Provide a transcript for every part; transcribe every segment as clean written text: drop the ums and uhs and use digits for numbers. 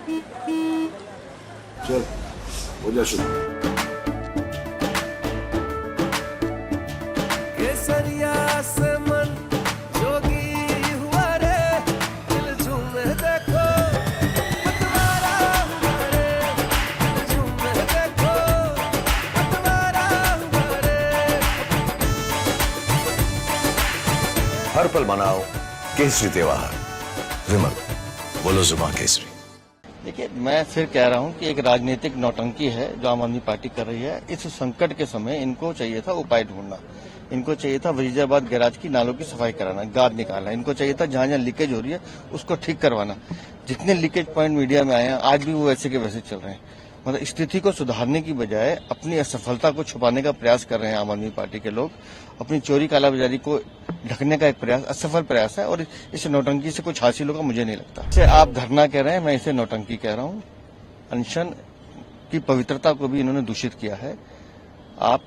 चल हो जा शुरू। केसरिया से मन जोगी हुआ रे, दिल झूमे देखो मतवारा हुआ रे, दिल झूमे देखो मतवारा हुआ रे। हर पल मनाओ केसरी त्योहार। विमल, बोलो जुबान केसरी। देखिए, मैं फिर कह रहा हूं कि एक राजनीतिक नौटंकी है जो आम आदमी पार्टी कर रही है। इस संकट के समय इनको चाहिए था उपाय ढूंढना। इनको चाहिए था वजीराबाद गैराज की नालों की सफाई कराना, गाद निकालना। इनको चाहिए था जहां जहां लीकेज हो रही है उसको ठीक करवाना। जितने लीकेज पॉइंट मीडिया में आए हैं आज भी वो वैसे के वैसे चल रहे हैं। मतलब स्थिति को सुधारने की बजाय अपनी असफलता को छुपाने का प्रयास कर रहे हैं आम आदमी पार्टी के लोग। अपनी चोरी कालाबाजारी को ढकने का एक प्रयास, असफल प्रयास है, और इस नौटंकी से कुछ हासिल होगा मुझे नहीं लगता। इसे आप धरना कह रहे हैं, मैं इसे नौटंकी कह रहा हूं। अनशन की पवित्रता को भी इन्होंने दूषित किया है। आप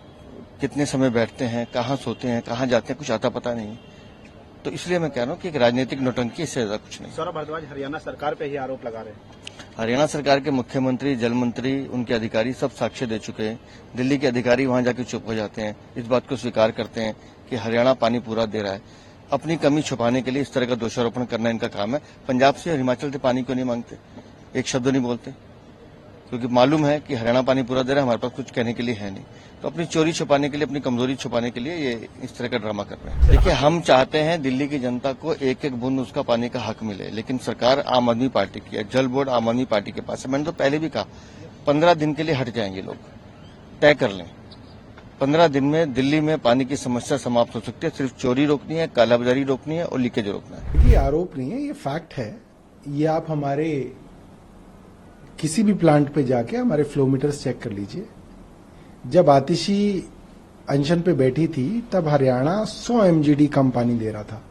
कितने समय बैठते हैं, कहाँ सोते हैं, कहाँ जाते हैं, कुछ आता पता नहीं। तो इसलिए मैं कह रहा हूं कि एक राजनीतिक नौटंकी, इससे ज्यादा कुछ नहीं। सौरभ भारद्वाज हरियाणा सरकार पे ही आरोप लगा रहे हैं। हरियाणा सरकार के मुख्यमंत्री, जल मंत्री, उनके अधिकारी सब साक्ष्य दे चुके हैं। दिल्ली के अधिकारी वहां जाकर चुप हो जाते हैं, इस बात को स्वीकार करते हैं कि हरियाणा पानी पूरा दे रहा है। अपनी कमी छुपाने के लिए इस तरह का दोषारोपण करना इनका काम है। पंजाब से और हिमाचल से पानी क्यों नहीं मांगते, एक शब्द नहीं बोलते? क्योंकि मालूम है कि हरियाणा पानी पूरा दे रहा है, हमारे पास कुछ कहने के लिए है नहीं। तो अपनी चोरी छुपाने के लिए, अपनी कमजोरी छुपाने के लिए ये इस तरह का ड्रामा कर रहे हैं। देखिए, हम चाहते हैं दिल्ली की जनता को एक एक बूंद उसका पानी का हक मिले, लेकिन सरकार आम आदमी पार्टी की है, जल बोर्ड आम आदमी पार्टी के पास है। मैंने तो पहले भी कहा 15 दिन के लिए हट जाएंगे लोग, तय कर लें। 15 दिन में दिल्ली में पानी की समस्या समाप्त हो सकती है। सिर्फ चोरी रोकनी है, कालाबाजारी रोकनी है और लीकेज रोकना है। ये आरोप नहीं है, ये फैक्ट है। ये आप हमारे किसी भी प्लांट पे जाके हमारे फ्लो मीटर्स चेक कर लीजिए। जब आतिशी अनशन पे बैठी थी तब हरियाणा 100 एमजीडी कम पानी दे रहा था।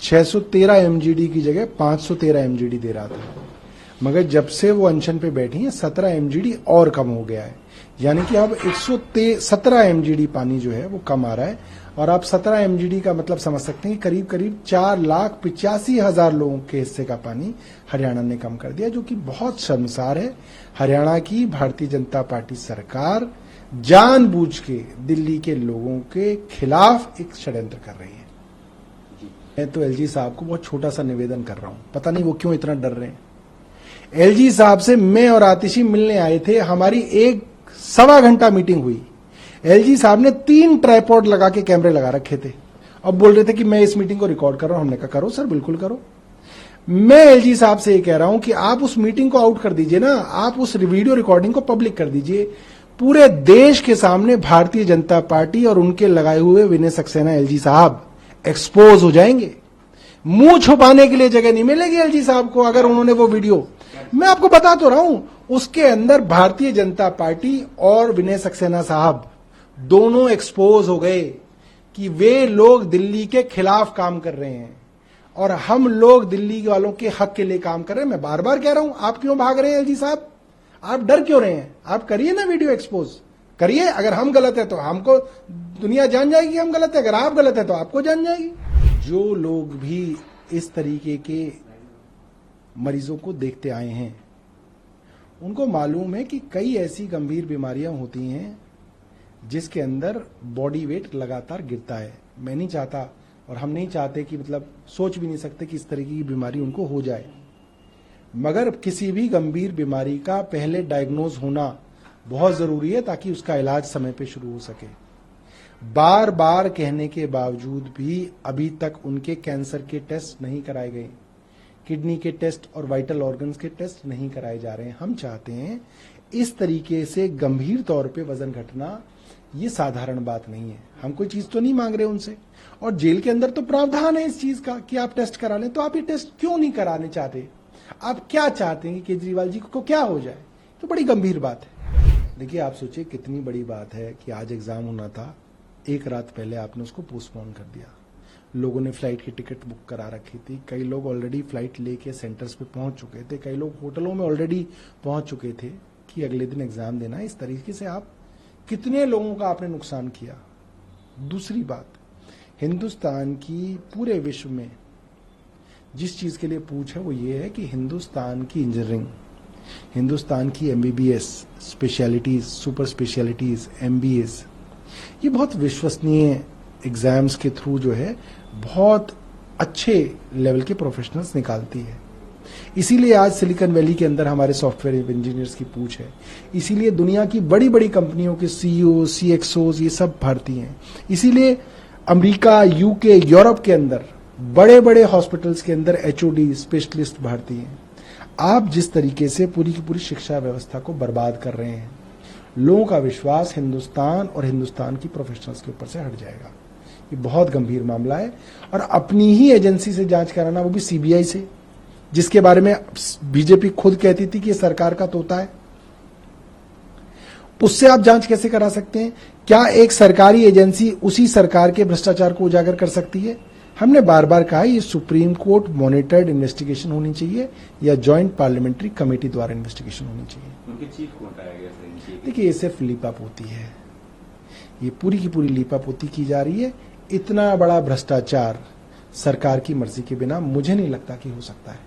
613 एमजीडी की जगह 513 एमजीडी दे रहा था। मगर जब से वो अनशन पे बैठी है 17 एमजीडी और कम हो गया है। यानी कि अब 117 एमजीडी पानी जो है वो कम आ रहा है। और आप 17 एमजीडी का मतलब समझ सकते हैं कि करीब करीब 4,85,000 लोगों के हिस्से का पानी हरियाणा ने कम कर दिया, जो कि बहुत शर्मसार है। हरियाणा की भारतीय जनता पार्टी सरकार जानबूझ के दिल्ली के लोगों के खिलाफ एक षड्यंत्र कर रही है। मैं तो एलजी साहब को बहुत छोटा सा निवेदन कर रहा हूं, पता नहीं वो क्यों इतना डर रहे हैं। एलजी साहब से मैं और आतिशी मिलने आए थे, हमारी 1-1.25 घंटा मीटिंग हुई। एलजी साहब ने 3 ट्राइपॉड लगा के कैमरे लगा रखे थे और बोल रहे थे कि मैं इस मीटिंग को रिकॉर्ड कर रहा हूं। हमने कहा करो सर, बिल्कुल करो। मैं एलजी साहब से ये कह रहा हूं कि आप उस मीटिंग को आउट कर दीजिए ना, आप उस वीडियो रिकॉर्डिंग को पब्लिक कर दीजिए। पूरे देश के सामने भारतीय जनता पार्टी और उनके लगाए हुए विनय सक्सेना एलजी साहब एक्सपोज हो जाएंगे। मुंह छुपाने के लिए जगह नहीं मिलेगी एलजी साहब को। अगर उन्होंने वो वीडियो, मैं आपको बता तो रहा हूं, उसके अंदर भारतीय जनता पार्टी और विनय सक्सेना साहब दोनों एक्सपोज हो गए कि वे लोग दिल्ली के खिलाफ काम कर रहे हैं और हम लोग दिल्ली वालों के हक के लिए काम कर रहे हैं। मैं बार बार कह रहा हूं, आप क्यों भाग रहे हैं एलजी साहब? आप डर क्यों रहे हैं? आप करिए ना वीडियो एक्सपोज, करिए। अगर हम गलत है तो हमको दुनिया जान जाएगी हम गलत है, अगर आप गलत है तो आपको जान जाएगी। जो लोग भी इस तरीके के मरीजों को देखते आए हैं उनको मालूम है कि कई ऐसी गंभीर बीमारियां होती हैं जिसके अंदर बॉडी वेट लगातार गिरता है। मैं नहीं चाहता और हम नहीं चाहते कि, मतलब सोच भी नहीं सकते कि इस तरीके की बीमारी उनको हो जाए। मगर किसी भी गंभीर बीमारी का पहले डायग्नोज होना बहुत जरूरी है ताकि उसका इलाज समय पे शुरू हो सके। बार बार कहने के बावजूद भी अभी तक उनके कैंसर के टेस्ट नहीं कराए गए, किडनी के टेस्ट और वाइटल ऑर्गन्स के टेस्ट नहीं कराए जा रहे हैं। हम चाहते हैं इस तरीके से गंभीर तौर पे वजन घटना ये साधारण बात नहीं है। हम कोई चीज तो नहीं मांग रहे उनसे, और जेल के अंदर तो प्रावधान है इस चीज का कि आप टेस्ट करा लें। तो आप ये टेस्ट क्यों नहीं कराने चाहते? आप क्या चाहते हैं कि केजरीवाल जी को क्या हो जाए? तो बड़ी गंभीर बात है। देखिए, आप सोचिए कितनी बड़ी बात है कि आज एग्जाम होना था, एक रात पहले आपने उसको पोस्टपोन कर दिया। लोगों ने फ्लाइट की टिकट बुक करा रखी थी, कई लोग ऑलरेडी फ्लाइट लेके सेंटर्स पे पहुंच चुके थे, कई लोग होटलों में ऑलरेडी पहुंच चुके थे कि अगले दिन एग्जाम देना। इस तरीके से आप कितने लोगों का आपने नुकसान किया। दूसरी बात, हिंदुस्तान की पूरे विश्व में जिस चीज के लिए पूछ है वो ये है कि हिंदुस्तान की इंजीनियरिंग, हिंदुस्तान की MBBS specialities, super specialities, MBAs, ये बहुत विश्वसनीय एग्जाम्स के थ्रू जो है बहुत अच्छे लेवल के प्रोफेशनल्स निकालती है। इसीलिए आज सिलिकॉन वैली के अंदर हमारे सॉफ्टवेयर इंजीनियर्स की पूछ है। इसीलिए दुनिया की बड़ी बड़ी कंपनियों के CEO, CXOs ये सब भारतीय हैं। इसीलिए अमेरिका, UK, यूरोप के अंदर बड़े बड़े हॉस्पिटल्स के अंदर HOD स्पेशलिस्ट भारतीय हैं। आप जिस तरीके से पूरी की पूरी शिक्षा व्यवस्था को बर्बाद कर रहे हैं, लोगों का विश्वास हिंदुस्तान और हिंदुस्तान की प्रोफेशनल्स के ऊपर से हट जाएगा। ये बहुत गंभीर मामला है और अपनी ही एजेंसी से जांच कराना, वो भी CBI से, जिसके बारे में बीजेपी खुद कहती थी कि ये सरकार का तोता है, उससे आप जांच कैसे करा सकते हैं? क्या एक सरकारी एजेंसी उसी सरकार के भ्रष्टाचार को उजागर कर सकती है? हमने बार बार कहा ये सुप्रीम कोर्ट मॉनिटर्ड इन्वेस्टिगेशन होनी चाहिए या जॉइंट पार्लियामेंट्री कमेटी द्वारा इन्वेस्टिगेशन होनी चाहिए। उनके चीफ को हटाया गया सर। देखिए, ये सिर्फ लीपापोती है, ये पूरी की पूरी लीपापोती की जा रही है। इतना बड़ा भ्रष्टाचार सरकार की मर्जी के बिना मुझे नहीं लगता कि हो सकता है।